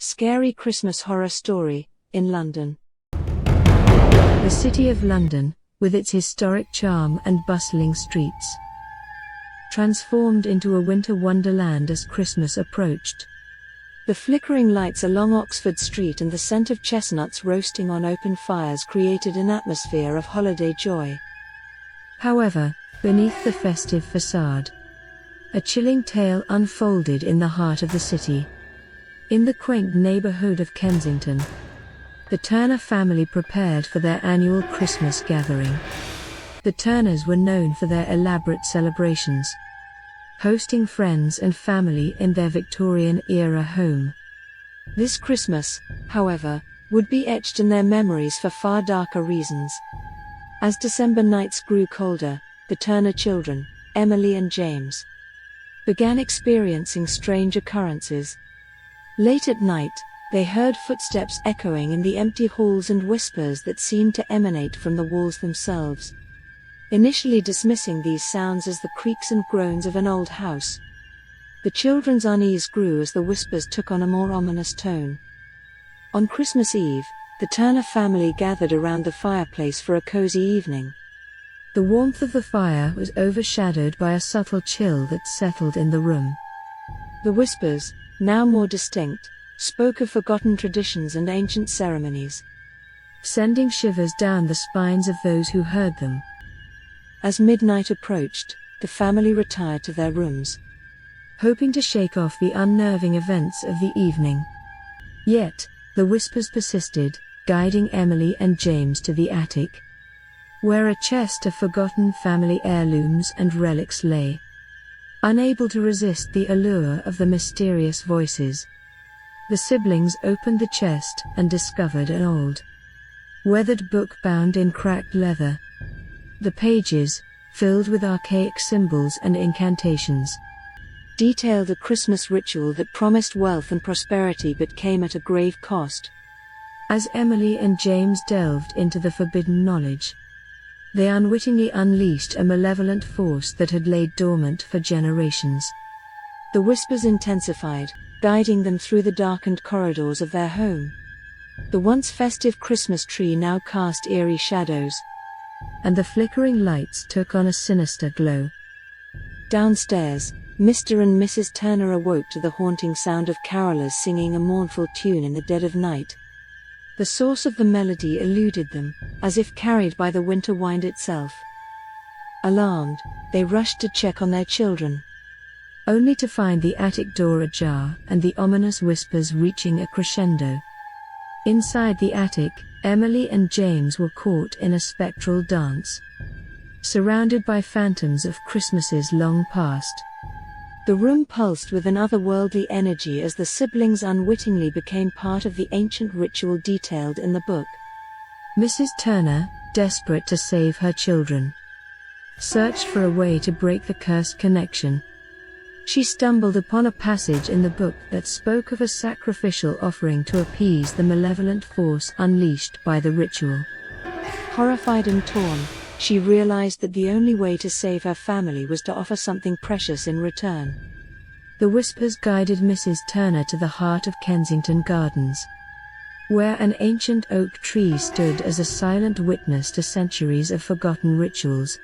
Scary Christmas Horror Story, in London. The city of London, with its historic charm and bustling streets, transformed into a winter wonderland as Christmas approached. The flickering lights along Oxford Street and the scent of chestnuts roasting on open fires created an atmosphere of holiday joy. However, beneath the festive facade, a chilling tale unfolded in the heart of the city. In the quaint neighborhood of Kensington, the Turner family prepared for their annual Christmas gathering. The Turners were known for their elaborate celebrations, hosting friends and family in their Victorian-era home. This Christmas, however, would be etched in their memories for far darker reasons. As December nights grew colder, the Turner children, Emily and James, began experiencing strange occurrences. Late at night, they heard footsteps echoing in the empty halls and whispers that seemed to emanate from the walls themselves. Initially dismissing these sounds as the creaks and groans of an old house, the children's unease grew as the whispers took on a more ominous tone. On Christmas Eve, the Turner family gathered around the fireplace for a cozy evening. The warmth of the fire was overshadowed by a subtle chill that settled in the room. The whispers, now more distinct, spoke of forgotten traditions and ancient ceremonies, sending shivers down the spines of those who heard them. As midnight approached, the family retired to their rooms, hoping to shake off the unnerving events of the evening. Yet, the whispers persisted, guiding Emily and James to the attic, where a chest of forgotten family heirlooms and relics lay. Unable to resist the allure of the mysterious voices, the siblings opened the chest and discovered an old, weathered book bound in cracked leather. The pages, filled with archaic symbols and incantations, detailed a Christmas ritual that promised wealth and prosperity but came at a grave cost. As Emily and James delved into the forbidden knowledge, they unwittingly unleashed a malevolent force that had laid dormant for generations. The whispers intensified, guiding them through the darkened corridors of their home. The once festive Christmas tree now cast eerie shadows, and the flickering lights took on a sinister glow. Downstairs, Mr. and Mrs. Turner awoke to the haunting sound of carolers singing a mournful tune in the dead of night. The source of the melody eluded them, as if carried by the winter wind itself. Alarmed, they rushed to check on their children, only to find the attic door ajar and the ominous whispers reaching a crescendo. Inside the attic, Emily and James were caught in a spectral dance, surrounded by phantoms of Christmases long past. The room pulsed with an otherworldly energy as the siblings unwittingly became part of the ancient ritual detailed in the book. Mrs. Turner, desperate to save her children, searched for a way to break the cursed connection. She stumbled upon a passage in the book that spoke of a sacrificial offering to appease the malevolent force unleashed by the ritual. Horrified and torn, she realized that the only way to save her family was to offer something precious in return. The whispers guided Mrs. Turner to the heart of Kensington Gardens, where an ancient oak tree stood as a silent witness to centuries of forgotten rituals.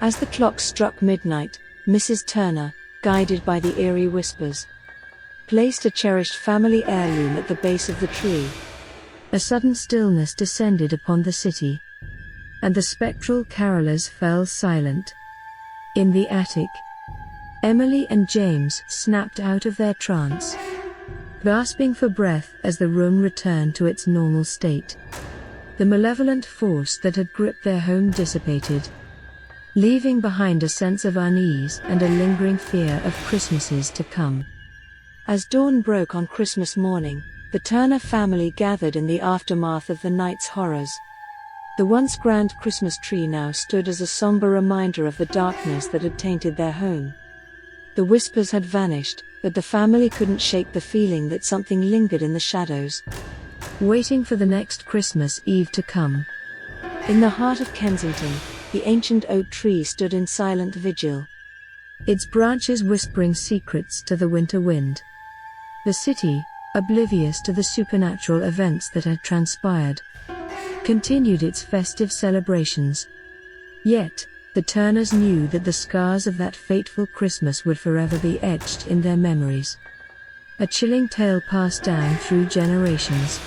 As the clock struck midnight, Mrs. Turner, guided by the eerie whispers, placed a cherished family heirloom at the base of the tree. A sudden stillness descended upon the city, and the spectral carolers fell silent. In the attic, Emily and James snapped out of their trance, gasping for breath as the room returned to its normal state. The malevolent force that had gripped their home dissipated, leaving behind a sense of unease and a lingering fear of Christmases to come. As dawn broke on Christmas morning, the Turner family gathered in the aftermath of the night's horrors. The once grand Christmas tree now stood as a somber reminder of the darkness that had tainted their home. The whispers had vanished, but the family couldn't shake the feeling that something lingered in the shadows, waiting for the next Christmas Eve to come. In the heart of Kensington, the ancient oak tree stood in silent vigil, its branches whispering secrets to the winter wind. The city, oblivious to the supernatural events that had transpired, continued its festive celebrations. Yet, the Turners knew that the scars of that fateful Christmas would forever be etched in their memories. A chilling tale passed down through generations.